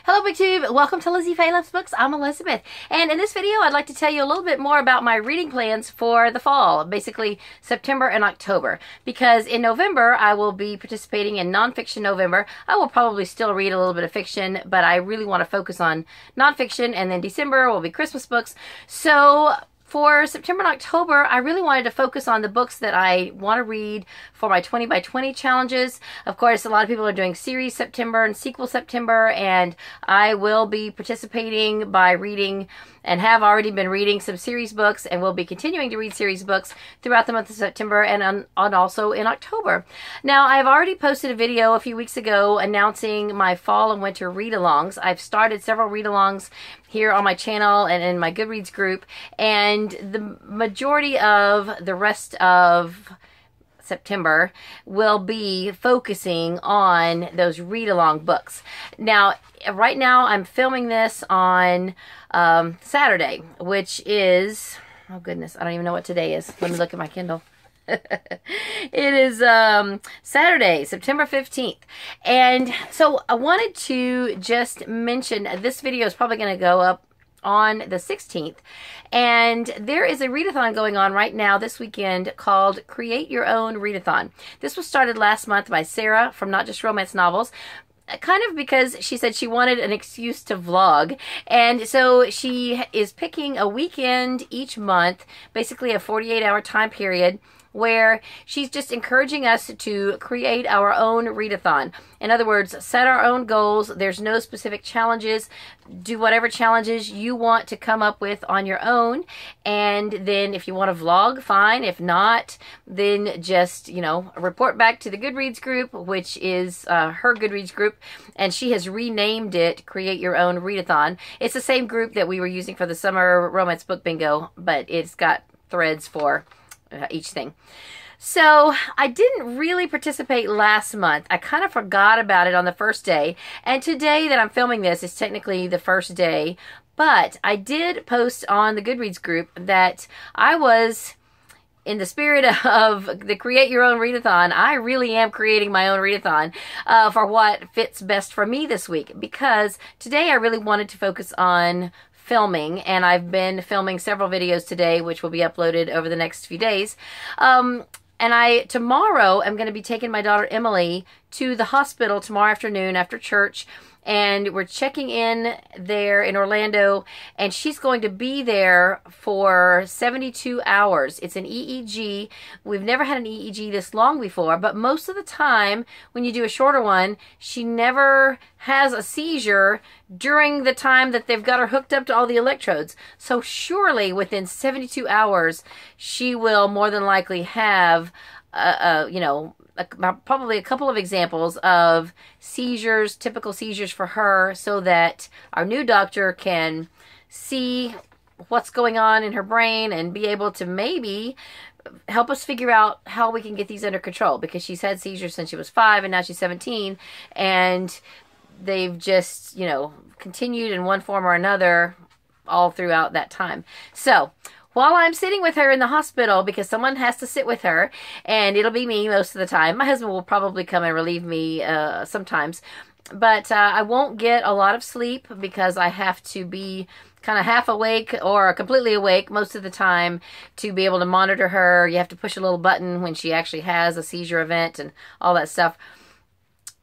Hello BookTube, welcome to LizziefayeLovesBooks. I'm Elizabeth, and in this video I'd like to tell you a little bit more about my reading plans for the fall, basically September and October, because in November I will be participating in Nonfiction November. I will probably still read a little bit of fiction, but I really want to focus on nonfiction, and then December will be Christmas books. So for September and October, I really wanted to focus on the books that I want to read for my 20 by 20 challenges. Of course, a lot of people are doing Series September and Sequel September, and I will be participating by reading and have already been reading some series books, and will be continuing to read series books throughout the month of September and also in October. Now, I've already posted a video a few weeks ago announcing my fall and winter read-alongs. I've started several read-alongs here on my channel and in my Goodreads group, and the majority of the rest of September will be focusing on those read-along books. Now, right now I'm filming this on Saturday, which is, oh goodness, I don't even know what today is. Let me look at my Kindle. It is Saturday, September 15th. And so I wanted to just mention, this video is probably going to go up on the 16th, and there is a readathon going on right now this weekend called Create Your Own Readathon. This was started last month by Sarah from Not Just Romance Novels, kind of because she said she wanted an excuse to vlog, and so she is picking a weekend each month, basically a 48-hour time period, where she's just encouraging us to create our own readathon. In other words, set our own goals. There's no specific challenges. Do whatever challenges you want to come up with on your own. And then if you want to vlog, fine. If not, then just, you know, report back to the Goodreads group, which is her Goodreads group. And she has renamed it Create Your Own Readathon. It's the same group that we were using for the summer romance book bingo, but it's got threads for each thing. So I didn't really participate last month. I kind of forgot about it on the first day, and today that I'm filming this is technically the first day, but I did post on the Goodreads group that I was, in the spirit of the Create Your Own Readathon, I really am creating my own readathon for what fits best for me this week, because today I really wanted to focus on filming, and I've been filming several videos today, which will be uploaded over the next few days. And tomorrow I'm going to be taking my daughter Emily to the hospital tomorrow afternoon after church, and we're checking in there in Orlando, and she's going to be there for 72 hours. It's an EEG. We've never had an EEG this long before, but most of the time when you do a shorter one, she never has a seizure during the time that they've got her hooked up to all the electrodes. So surely within 72 hours, she will more than likely have, you know, probably a couple of examples of seizures, typical seizures for her, so that our new doctor can see what's going on in her brain and be able to maybe help us figure out how we can get these under control, because she's had seizures since she was 5 and now she's 17, and they've just, you know, continued in one form or another all throughout that time. So while I'm sitting with her in the hospital, because someone has to sit with her, and it'll be me most of the time. My husband will probably come and relieve me sometimes, but I won't get a lot of sleep because I have to be kind of half awake or completely awake most of the time to be able to monitor her. You have to push a little button when she actually has a seizure event and all that stuff.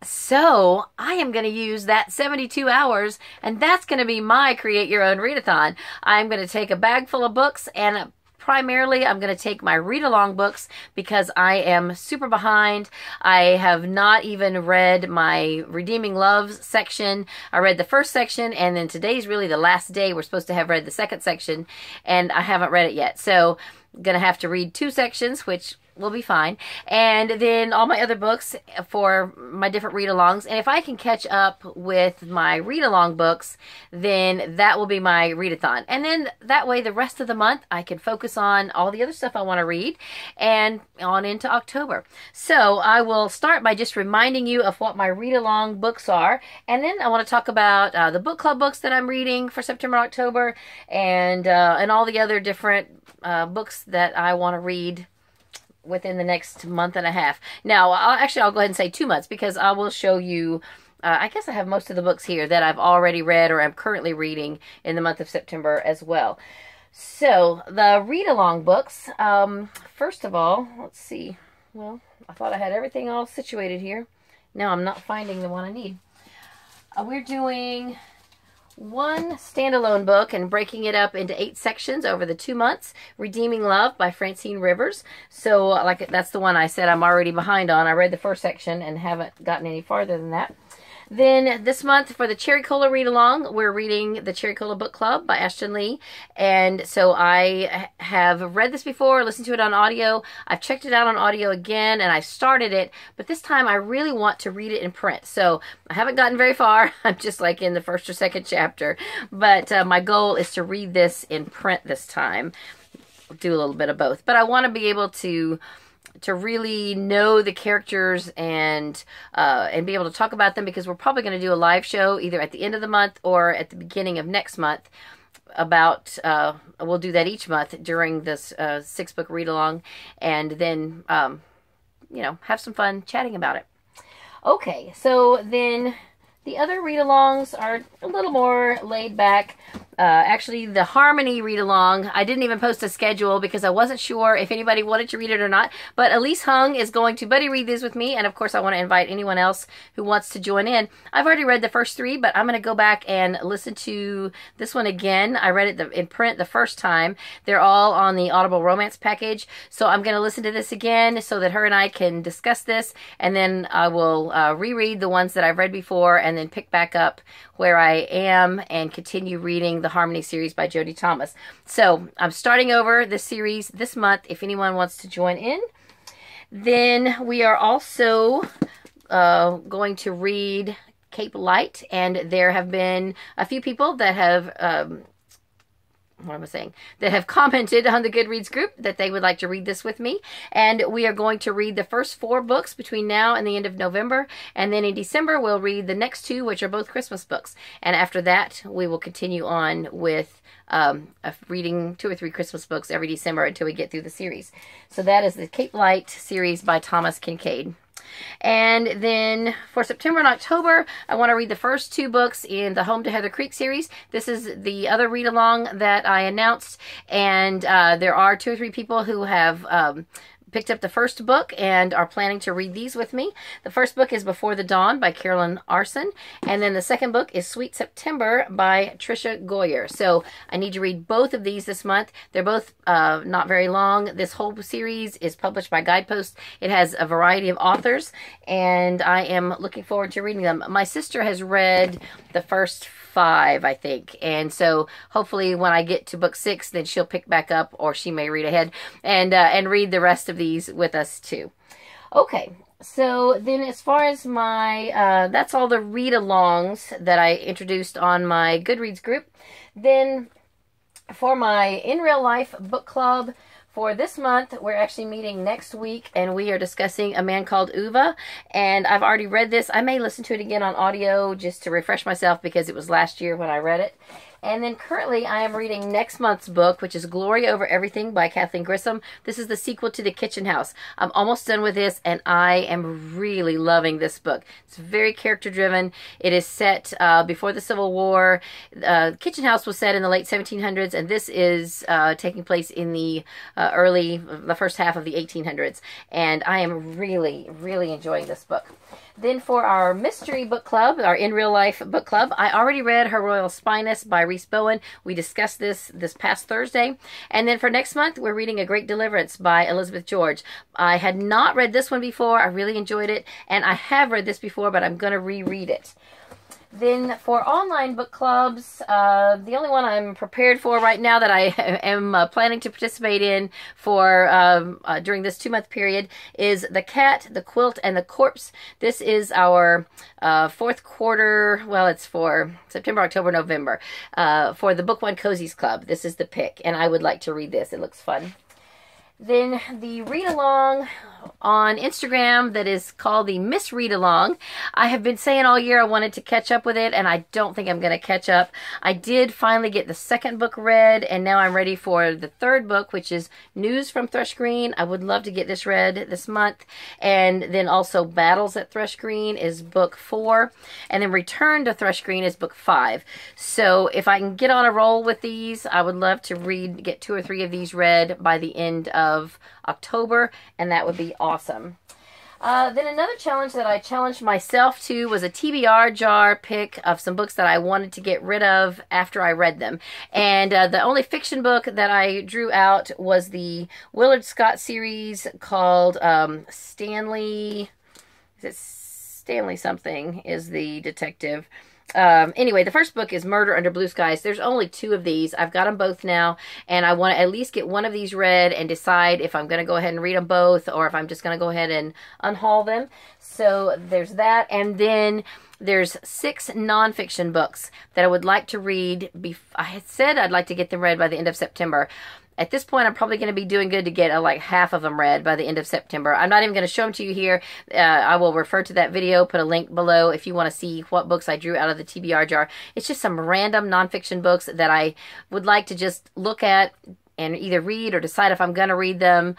So I am going to use that 72 hours, and that's going to be my Create Your Own Readathon. I'm going to take a bag full of books, and primarily I'm going to take my read-along books because I am super behind. I have not even read my Redeeming Loves section. I read the first section, and then today's really the last day we're supposed to have read the second section, and I haven't read it yet. So I'm going to have to read 2 sections, which will be fine, and then all my other books for my different read-alongs. And if I can catch up with my read-along books, then that will be my readathon. And then that way the rest of the month I can focus on all the other stuff I want to read, and on into October. So I will start by just reminding you of what my read-along books are, and then I want to talk about the book club books that I'm reading for September, October, and all the other different books that I want to read within the next month and a half. Now, I'll go ahead and say 2 months, because I will show you I guess I have most of the books here that I've already read or I'm currently reading in the month of September as well. So, the read-along books, first of all, let's see. Well, I thought I had everything all situated here. Now I'm not finding the one I need. We're doing one standalone book and breaking it up into 8 sections over the 2 months. Redeeming Love by Francine Rivers. So, like, that's the one I said I'm already behind on. I read the first section and haven't gotten any farther than that. Then this month for the Cherry Cola read-along, we're reading the Cherry Cola Book Club by Ashton Lee. And so I have read this before, listened to it on audio. I've checked it out on audio again, and I started it. But this time I really want to read it in print. So I haven't gotten very far. I'm just like in the first or second chapter. But my goal is to read this in print this time. I'll do a little bit of both. But I want to be able to really know the characters and be able to talk about them, because we're probably going to do a live show either at the end of the month or at the beginning of next month about, we'll do that each month during this 6-book read-along, and then, you know, have some fun chatting about it. Okay, so then the other read-alongs are a little more laid back. Actually, the Harmony read-along, I didn't even post a schedule because I wasn't sure if anybody wanted to read it or not. But Elise Hung is going to buddy read these with me. And of course, I want to invite anyone else who wants to join in. I've already read the first 3, but I'm going to go back and listen to this one again. I read it in print the first time. They're all on the Audible Romance package. So I'm going to listen to this again so that her and I can discuss this. And then I will reread the ones that I've read before and then pick back up where I am and continue reading the Harmony series by Jodie Thomas. So I'm starting over this series this month if anyone wants to join in. Then we are also going to read Cape Light, and there have been a few people that have that have commented on the Goodreads group that they would like to read this with me. And we are going to read the first 4 books between now and the end of November. And then in December, we'll read the next 2, which are both Christmas books. And after that, we will continue on with reading 2 or 3 Christmas books every December until we get through the series. So that is the Cape Light series by Thomas Kincaid. And then for September and October, I want to read the first 2 books in the Home to Heather Creek series. This is the other read-along that I announced, and there are 2 or 3 people who have picked up the first book and are planning to read these with me. The first book is Before the Dawn by Carolyn Arson, and then the second book is Sweet September by Tricia Goyer. So I need to read both of these this month. They're both not very long. This whole series is published by Guidepost. It has a variety of authors, and I am looking forward to reading them. My sister has read the first 5, I think, and so hopefully when I get to book 6, then she'll pick back up, or she may read ahead and read the rest of these with us too. Okay, so then as far as my that's all the read-alongs that I introduced on my Goodreads group. Then for my In Real Life book club for this month, we're actually meeting next week, and we are discussing A Man Called Uva. And I've already read this. I may listen to it again on audio just to refresh myself because it was last year when I read it. And then currently I am reading next month's book, which is Glory Over Everything by Kathleen Grissom. This is the sequel to The Kitchen House. I'm almost done with this, and I am really loving this book. It's very character-driven. It is set before the Civil War. Kitchen House was set in the late 1700s, and this is taking place in the the first half of the 1800s. And I am really, really enjoying this book. Then for our mystery book club, our In Real Life book club, I already read Her Royal Spyness by Rhys Bowen. We discussed this past Thursday. And then for next month, we're reading A Great Deliverance by Elizabeth George. I had not read this one before. I really enjoyed it. And I have read this before, but I'm going to reread it. Then for online book clubs, the only one I'm prepared for right now that I am planning to participate in for during this 2-month period is The Cat, the Quilt, and the Corpse. This is our 4th quarter, well, it's for September, October, November, for the Book One Cozies Club. This is the pick, and I would like to read this. It looks fun. Then the read-along on Instagram that is called the Miss Read-along. I have been saying all year I wanted to catch up with it, and I don't think I'm going to catch up. I did finally get the second book read, and now I'm ready for the third book, which is News from Thrush Green. I would love to get this read this month. And then also Battles at Thrush Green is book 4, and then Return to Thrush Green is book 5. So if I can get on a roll with these, I would love to get 2 or 3 of these read by the end of October, and that would be awesome. Then another challenge that I challenged myself to was a TBR jar pick of some books that I wanted to get rid of after I read them. And the only fiction book that I drew out was the Willard Scott series called Stanley, is it Stanley something is the detective. Anyway, the first book is Murder Under Blue Skies. There's only 2 of these. I've got them both now, and I want to at least get one of these read and decide if I'm going to go ahead and read them both or if I'm just going to go ahead and unhaul them. So there's that, and then there's 6 nonfiction books that I would like to read. I had said I'd like to get them read by the end of September. At this point, I'm probably going to be doing good to get like half of them read by the end of September. I'm not even going to show them to you here. I will refer to that video, put a link below if you want to see what books I drew out of the TBR jar. It's just some random nonfiction books that I would like to just look at and either read or decide if I'm going to read them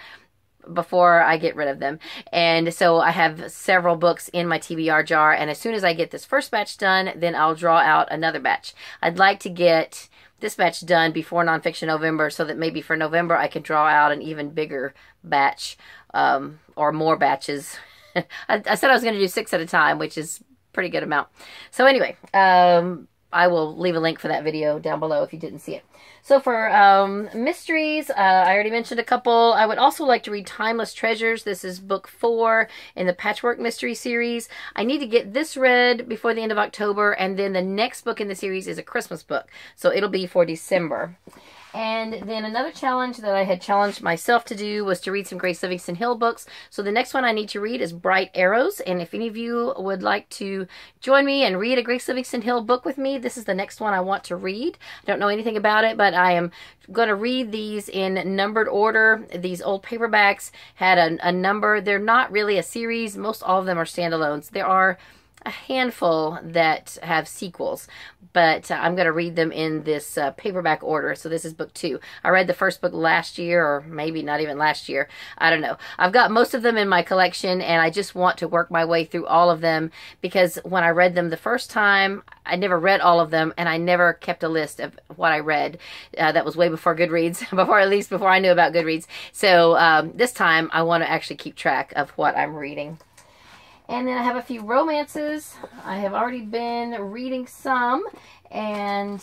before I get rid of them. And so I have several books in my TBR jar, and as soon as I get this first batch done, then I'll draw out another batch. I'd like to get this batch done before Nonfiction November so that maybe for November I can draw out an even bigger batch or more batches. I said I was going to do 6 at a time, which is a pretty good amount. So anyway, I will leave a link for that video down below if you didn't see it. So for mysteries, I already mentioned a couple. I would also like to read Timeless Treasures. This is book 4 in the Patchwork Mystery series. I need to get this read before the end of October, and then the next book in the series is a Christmas book. So it'll be for December. And then another challenge that I had challenged myself to do was to read some Grace Livingston Hill books. So the next one I need to read is Bright Arrows. And if any of you would like to join me and read a Grace Livingston Hill book with me, this is the next one I want to read. I don't know anything about it, but I am going to read these in numbered order. These old paperbacks had a number. They're not really a series. Most all of them are standalones. There are a handful that have sequels, but I'm going to read them in this paperback order. So this is book 2. I read the first book last year, or maybe not even last year. I don't know. I've got most of them in my collection, and I just want to work my way through all of them because when I read them the first time, I never read all of them, and I never kept a list of what I read. That was way before Goodreads, at least before I knew about Goodreads. So this time I want to actually keep track of what I'm reading. And then I have a few romances. I have already been reading some, and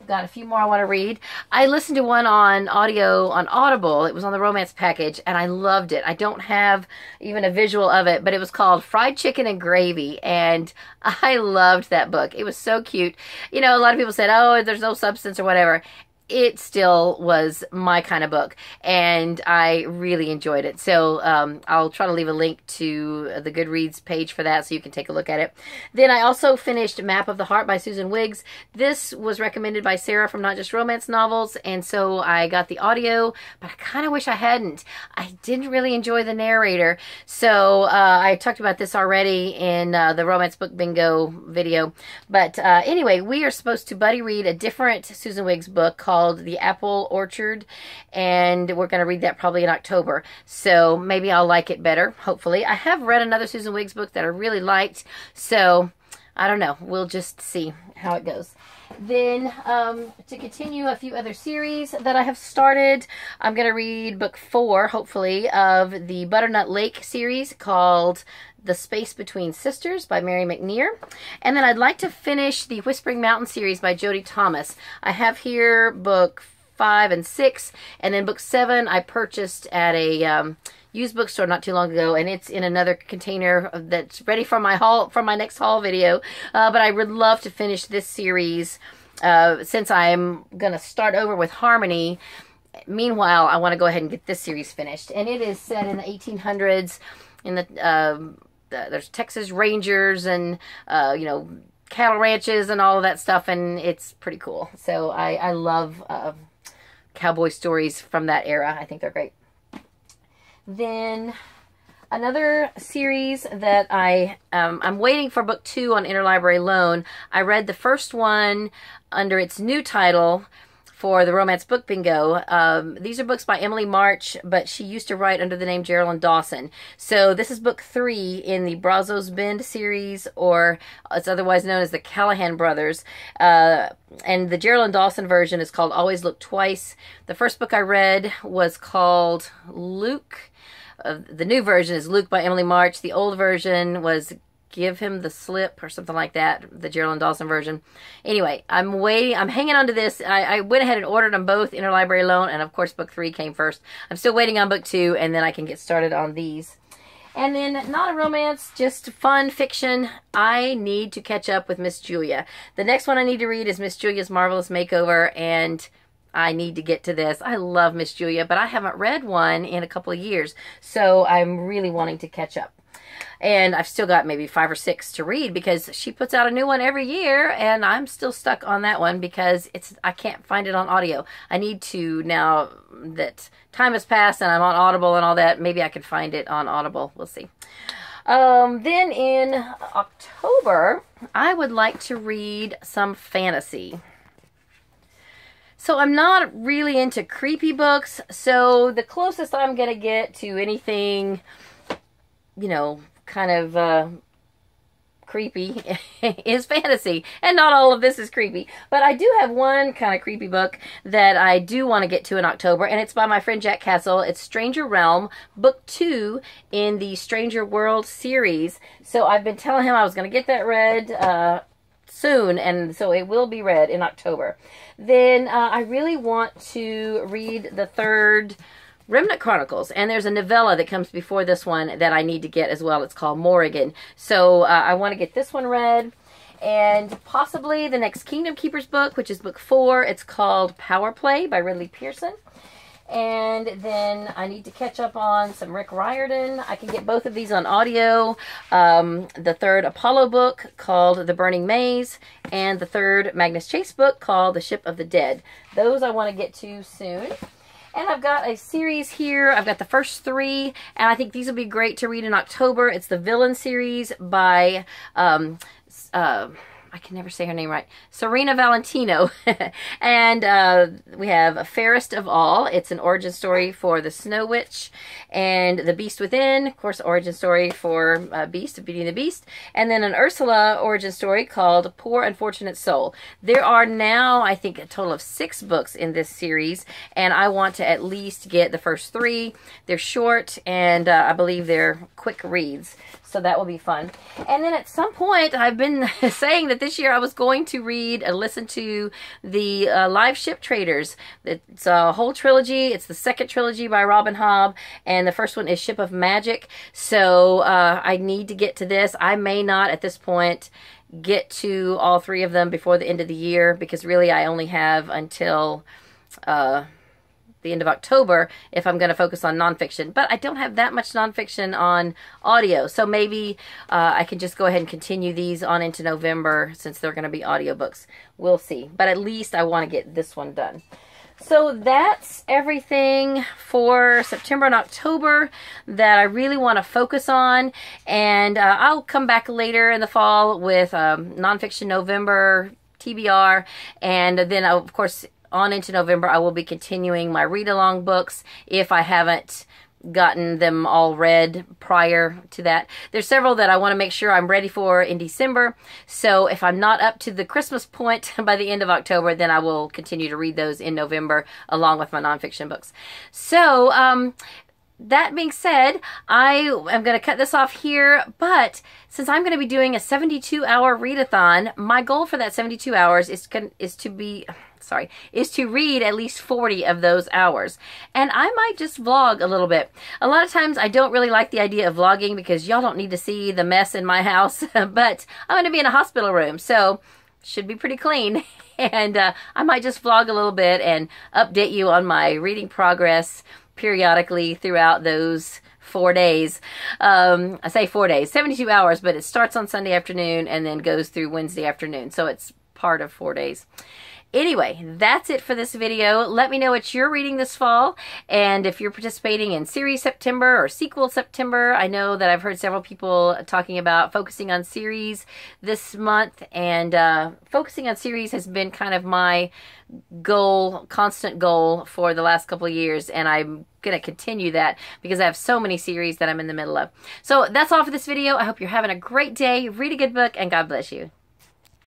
got a few more I want to read. I listened to one on audio on Audible. It was on the romance package, and I loved it. I don't have even a visual of it, but it was called Fried Chicken and Gravy, and I loved that book. It was so cute. You know, a lot of people said, oh, there's no substance or whatever. It still was my kind of book, and I really enjoyed it. So I'll try to leave a link to the Goodreads page for that so you can take a look at it. Then I also finished Map of the Heart by Susan Wiggs. This was recommended by Sarah from Not Just Romance Novels, and so I got the audio, but I kind of wish I hadn't. I didn't really enjoy the narrator. So I talked about this already in the Romance Book Bingo video. But anyway, we are supposed to buddy read a different Susan Wiggs book called The Apple Orchard, and we're going to read that probably in October, so maybe I'll like it better, hopefully. I have read another Susan Wiggs book that I really liked, so I don't know. We'll just see how it goes. Then to continue a few other series that I have started, I'm going to read book 4, hopefully, of the Butternut Lake series called The Space Between Sisters by Mary McNear. And then I'd like to finish the Whispering Mountain series by Jody Thomas. I have here book 5 and 6, and then book 7 I purchased at a used bookstore not too long ago, and it's in another container that's ready for my haul, for my next haul video. But I would love to finish this series since I'm going to start over with Harmony. Meanwhile, I want to go ahead and get this series finished, and it is set in the 1800s. In the there's Texas Rangers and you know, cattle ranches and all of that stuff, and it's pretty cool. So I love cowboy stories from that era. I think they're great. Then another series that I'm waiting for book 2 on Interlibrary Loan. I read the first one under its new title for the Romance Book Bingo. These are books by Emily March, but she used to write under the name Geraldine Dawson. So this is book 3 in the Brazos Bend series, or it's otherwise known as the Callahan Brothers. And the Geraldine Dawson version is called Always Look Twice. The first book I read was called Luke. The new version is Luke by Emily March. The old version was Give Him the Slip or something like that, the Geraldine Dawson version. Anyway, I'm waiting. I'm hanging on to this. I went ahead and ordered them both Interlibrary Loan, and of course book 3 came first. I'm still waiting on book 2, and then I can get started on these. And then not a romance, just fun fiction. I need to catch up with Miss Julia. The next one I need to read is Miss Julia's Marvelous Makeover, and I need to get to this. I love Miss Julia, but I haven't read one in a couple of years, so I'm really wanting to catch up. And I've still got maybe 5 or 6 to read because she puts out a new one every year, and I'm still stuck on that one because I can't find it on audio. I need to, now that time has passed and I'm on Audible and all that, maybe I can find it on Audible. We'll see. Then in October, I would like to read some fantasy. So I'm not really into creepy books, so the closest I'm going to get to anything, you know, kind of creepy is fantasy. And not all of this is creepy. But I do have one kind of creepy book that I do want to get to in October, and it's by my friend Jack Castle. It's Stranger Realm, book 2 in the Stranger World series. So I've been telling him I was going to get that read soon, and so it will be read in October. Then I really want to read the 3rd Remnant Chronicles, and there's a novella that comes before this one that I need to get as well. It's called Morrigan. So I want to get this one read, and possibly the next Kingdom Keepers book, which is book 4. It's called Power Play by Ridley Pearson. And then I need to catch up on some Rick Riordan. I can get both of these on audio. The 3rd Apollo book called The Burning Maze, and the 3rd Magnus Chase book called The Ship of the Dead. Those I want to get to soon. And I've got a series here. I've got the first 3, and I think these will be great to read in October. It's the Villain series by I can never say her name right, Serena Valentino. And we have Fairest of All. It's an origin story for the Snow Witch. And The Beast Within, of course, origin story for Beast, of Beauty and the Beast. And then an Ursula origin story called Poor Unfortunate Soul. There are now, I think, a total of 6 books in this series, and I want to at least get the first 3. They're short, and I believe they're quick reads. So that will be fun. And then at some point, I've been saying that this year I was going to read and listen to the Live Ship Traders. It's a whole trilogy. It's the 2nd trilogy by Robin Hobb, and the first one is Ship of Magic. So I need to get to this. I may not at this point get to all 3 of them before the end of the year, because really I only have until the end of October if I'm going to focus on nonfiction. But I don't have that much nonfiction on audio, so maybe I can just go ahead and continue these on into November since they're going to be audiobooks. We'll see. But at least I want to get this one done. So that's everything for September and October that I really want to focus on. And I'll come back later in the fall with Nonfiction November TBR. And then, of course, on into November, I will be continuing my read-along books if I haven't gotten them all read prior to that. There's several that I want to make sure I'm ready for in December. So if I'm not up to the Christmas point by the end of October, then I will continue to read those in November along with my nonfiction books. So, that being said, I am going to cut this off here, but since I'm going to be doing a 72-hour readathon, my goal for that 72 hours is to read at least 40 of those hours. And I might just vlog a little bit. A lot of times I don't really like the idea of vlogging because y'all don't need to see the mess in my house, but I'm going to be in a hospital room, so should be pretty clean. And I might just vlog a little bit and update you on my reading progress periodically throughout those 4 days. I say 4 days, 72 hours, but it starts on Sunday afternoon and then goes through Wednesday afternoon. So it's part of 4 days. Anyway, that's it for this video. Let me know what you're reading this fall, and if you're participating in Series September or Sequel September. I know that I've heard several people talking about focusing on series this month, and focusing on series has been kind of my goal, constant goal for the last couple of years, and I'm going to continue that because I have so many series that I'm in the middle of. So that's all for this video. I hope you're having a great day. Read a good book, and God bless you.